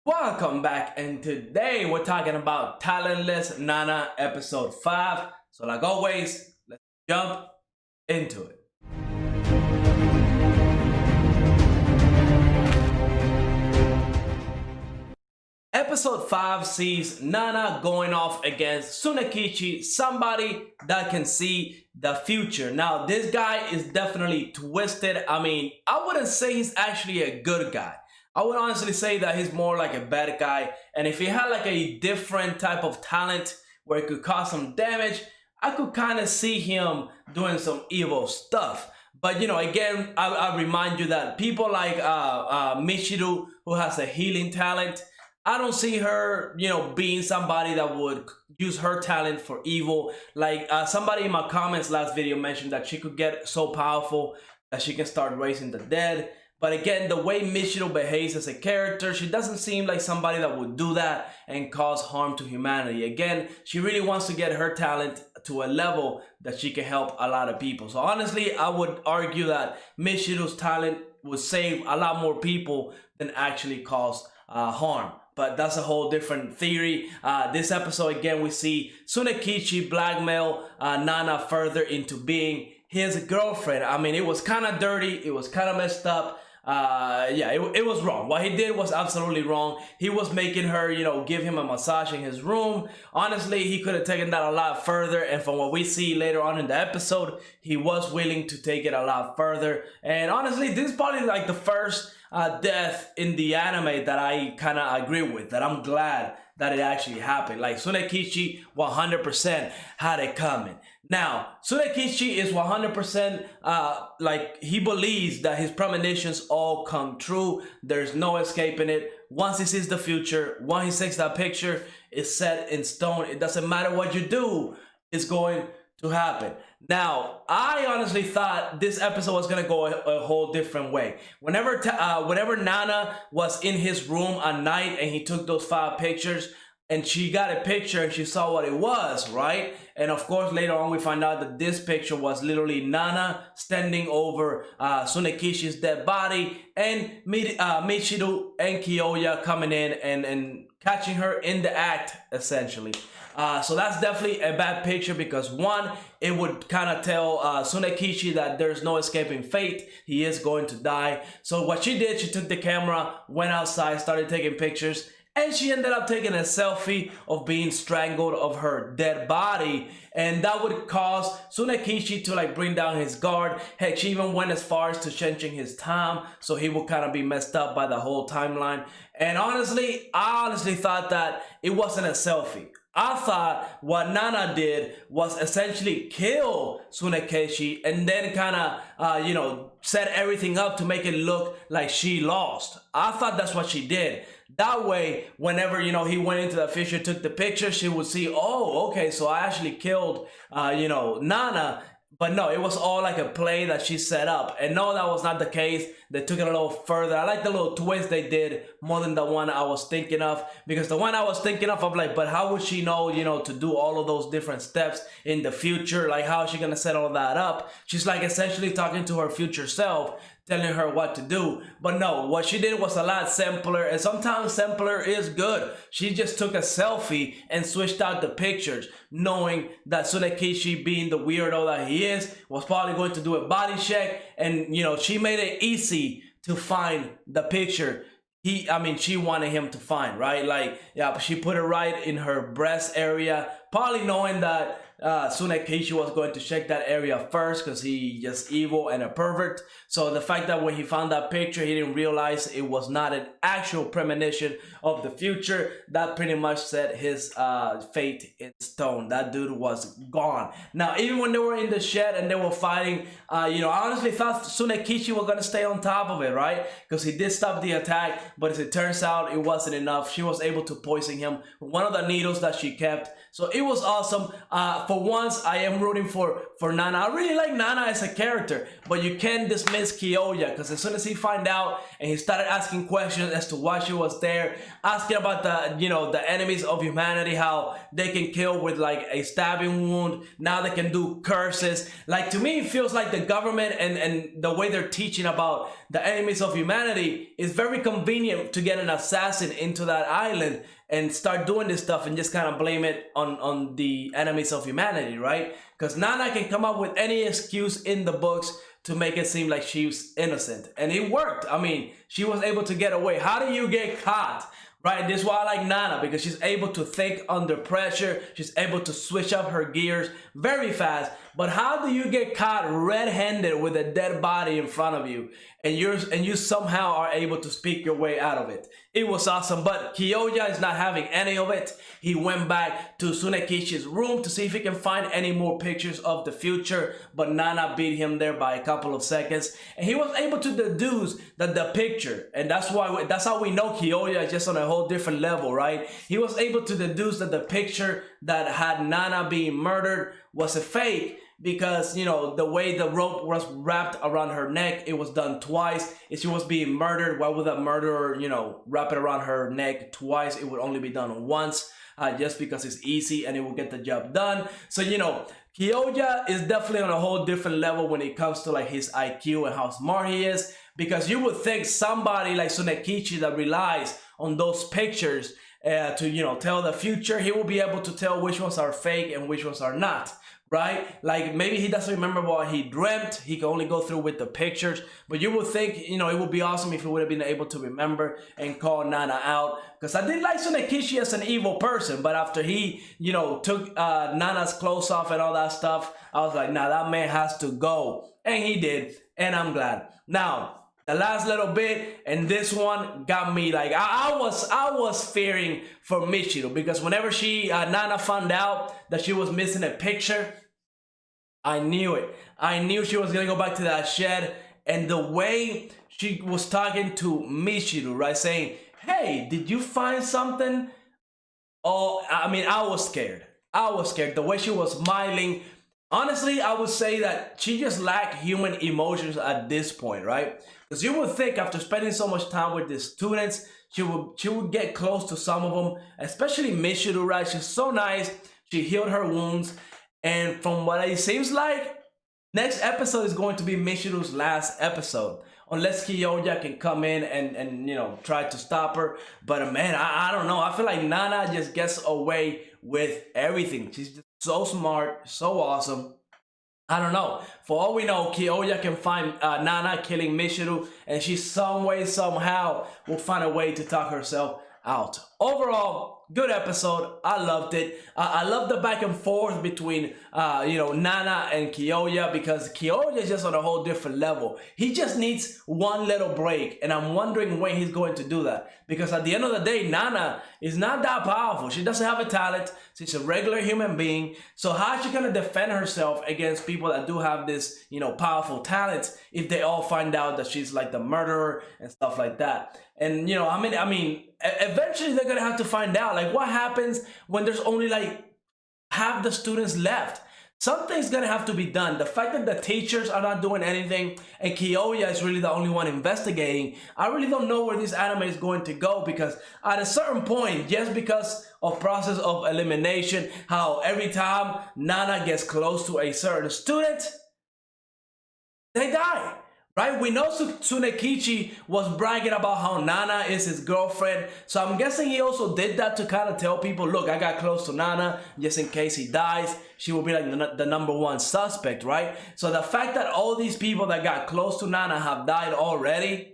Welcome back, and today we're talking about Talentless Nana episode 5. So like always, let's jump into it. Episode 5 sees Nana going off against Tsunekichi, somebody that can see the future. Now, this guy is definitely twisted. I wouldn't say he's actually a good guy. I would honestly say that he's more like a bad guy. And if he had like a different type of talent where it could cause some damage, I could kind of see him doing some evil stuff. But again, I remind you that people like Michiru, who has a healing talent, I don't see her, being somebody that would use her talent for evil. Like somebody in my comments last video mentioned that she could get so powerful that she can start raising the dead. But again, the way Michiru behaves as a character, she doesn't seem like somebody that would do that and cause harm to humanity. Again, she really wants to get her talent to a level that she can help a lot of people. So honestly, I would argue that Michiru's talent would save a lot more people than actually cause harm. But that's a whole different theory. This episode, again, we see Tsunekichi blackmail Nana further into being his girlfriend. It was kind of dirty. It was kind of messed up. It was wrong. What he did was absolutely wrong. He was making her, give him a massage in his room. Honestly, he could have taken that a lot further. And from what we see later on in the episode, he was willing to take it a lot further. And honestly, this is probably like the first death in the anime that I kind of agree with, that I'm glad that it actually happened. Like Tsunekichi 100% had it coming. Now, Tsunekichi is 100% like he believes that his premonitions all come true. There's no escaping it. Once he sees the future, once he takes that picture, it's set in stone. It doesn't matter what you do, it's going to happen. Now, I honestly thought this episode was gonna go a whole different way. Whenever Nana was in his room at night and he took those 5 pictures, and she got a picture and she saw what it was, right? And of course, later on we find out that this picture was literally Nana standing over Tsunekishi's dead body, and Michiru and Kyoja coming in and catching her in the act, essentially. So that's definitely a bad picture because one, it would kind of tell Tsunekishi that there's no escaping fate. He is going to die. So what she did, she took the camera, went outside, started taking pictures, and she ended up taking a selfie of being strangled of her dead body. And that would cause Tsunekishi to like bring down his guard. Heck, she even went as far as to changing his time, so he would kind of be messed up by the whole timeline. And honestly, I honestly thought that it wasn't a selfie. I thought what Nana did was essentially kill Tsunekishi and then kind of, set everything up to make it look like she lost. I thought that's what she did. That way, whenever, he went into the future, took the picture, she would see, oh, okay, so I actually killed, Nana. But no, it was all like a play that she set up. And no, that was not the case. They took it a little further. I like the little twist they did more than the one I was thinking of. Because the one I was thinking of, I'm like, but how would she know, to do all of those different steps in the future? Like, how is she going to set all that up? She's like essentially talking to her future self, telling her what to do. But no, what she did was a lot simpler, and sometimes simpler is good. She just took a selfie and switched out the pictures, knowing that Tsunekishi, being the weirdo that he is, was probably going to do a body check, and she made it easy to find the picture she wanted him to find, right? Like, yeah, she put it right in her breast area, probably knowing that Tsunekishi was going to check that area first because he just evil and a pervert. So the fact that when he found that picture, he didn't realize it was not an actual premonition of the future, that pretty much set his fate in stone. That dude was gone. Now, even when they were in the shed and they were fighting, I honestly thought Tsunekishi was going to stay on top of it, right? Because he did stop the attack, but as it turns out, it wasn't enough. She was able to poison him with one of the needles that she kept. So it was awesome. for once, I am rooting for Nana. I really like Nana as a character, but you can't dismiss Kyoja, because as soon as he found out and he started asking questions as to why she was there, asking about the enemies of humanity, how they can kill with like a stabbing wound. Now they can do curses. Like, to me, it feels like the government and the way they're teaching about the enemies of humanity is very convenient to get an assassin into that island and start doing this stuff and just kind of blame it on the enemies of humanity, right? Because Nana can come up with any excuse in the books to make it seem like she's innocent. And it worked. I mean, she was able to get away. How do you get caught? Right, this is why I like Nana, because she's able to think under pressure. She's able to switch up her gears very fast. But how do you get caught red-handed with a dead body in front of you, and you somehow are able to speak your way out of it? It was awesome. But Kyoja is not having any of it. He went back to SilentHxH's room to see if he can find any more pictures of the future, but Nana beat him there by a couple of seconds, and he was able to deduce that the picture, and that's how we know Kyoja is just on a whole different level, right? He was able to deduce that the picture that had Nana being murdered was a fake, because the way the rope was wrapped around her neck, it was done twice. If she was being murdered, why would that murderer wrap it around her neck twice? It would only be done once, just because it's easy and it will get the job done. So Kyoja is definitely on a whole different level when it comes to like his IQ and how smart he is, because you would think somebody like SilentHxH that relies on those pictures to tell the future, he will be able to tell which ones are fake and which ones are not. Right? Like, maybe he doesn't remember what he dreamt. He can only go through with the pictures. But you would think, it would be awesome if he would have been able to remember and call Nana out. Because I did like SilentHxH as an evil person. But after he, took Nana's clothes off and all that stuff, I was like, nah, that man has to go. And he did. And I'm glad. Now, the last little bit, and this one got me like, I was fearing for Michiru, because whenever Nana found out that she was missing a picture, I knew it. I knew she was gonna go back to that shed, and the way she was talking to Michiru, right, saying, hey, did you find something? Oh, I mean, I was scared. I was scared. The way she was smiling. Honestly, I would say that she just lacked human emotions at this point, right? Because you would think after spending so much time with the students, she would get close to some of them, especially Michiru, right? She's so nice. She healed her wounds. And from what it seems like, next episode is going to be Michiru's last episode. Unless Kyoja can come in and try to stop her. But man, I don't know. I feel like Nana just gets away with everything. She's just so smart, so awesome. I don't know. For all we know, Kyoja can find Nana killing Michiru, and she some way, somehow will find a way to talk herself out. Overall, good episode. I loved it. I love the back and forth between Nana and Kyoja, because Kyoja is just on a whole different level. He just needs one little break, and I'm wondering when he's going to do that, because at the end of the day, Nana is not that powerful. She doesn't have a talent. She's a regular human being. So how is she gonna defend herself against people that do have this powerful talents if they all find out that she's like the murderer and stuff like that? And I mean eventually they're gonna have to find out, like, what happens when there's only like half the students left. Something's gonna have to be done. The fact that the teachers are not doing anything and Kyoja is really the only one investigating, I really don't know where this anime is going to go, because at a certain point, just because of process of elimination, how every time Nana gets close to a certain student, they die. Right? We know SilentHxH was bragging about how Nana is his girlfriend. So I'm guessing he also did that to kind of tell people, look, I got close to Nana just in case he dies. She will be like the number one suspect, right? So the fact that all these people that got close to Nana have died already,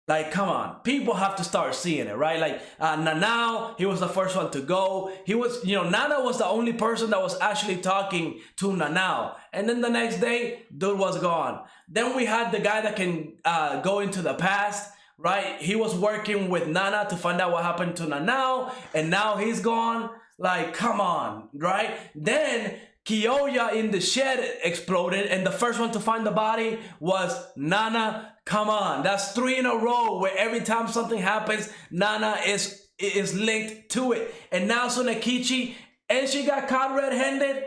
like, come on, people have to start seeing it, right? Like, Nanao, he was the first one to go. He was, Nana was the only person that was actually talking to Nanao. And then the next day, dude was gone. Then we had the guy that can go into the past, right? He was working with Nana to find out what happened to Nanao, and now he's gone. Like, come on, right? Then Kyoja in the shed exploded, and the first one to find the body was Nana. Come on, that's 3 in a row where every time something happens, Nana is linked to it. And now SilentHxH, and she got caught red-handed.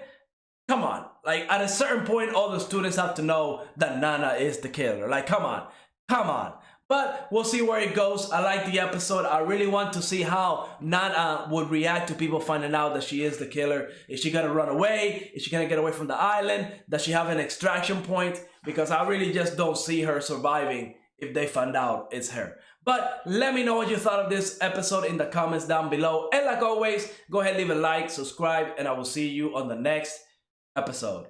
Come on. Like, at a certain point, all the students have to know that Nana is the killer. Like, come on. Come on. But we'll see where it goes. I like the episode. I really want to see how Nana would react to people finding out that she is the killer. Is she gonna run away? Is she gonna get away from the island? Does she have an extraction point? Because I really just don't see her surviving if they find out it's her. But let me know what you thought of this episode in the comments down below. And like always, go ahead, leave a like, subscribe, and I will see you on the next episode.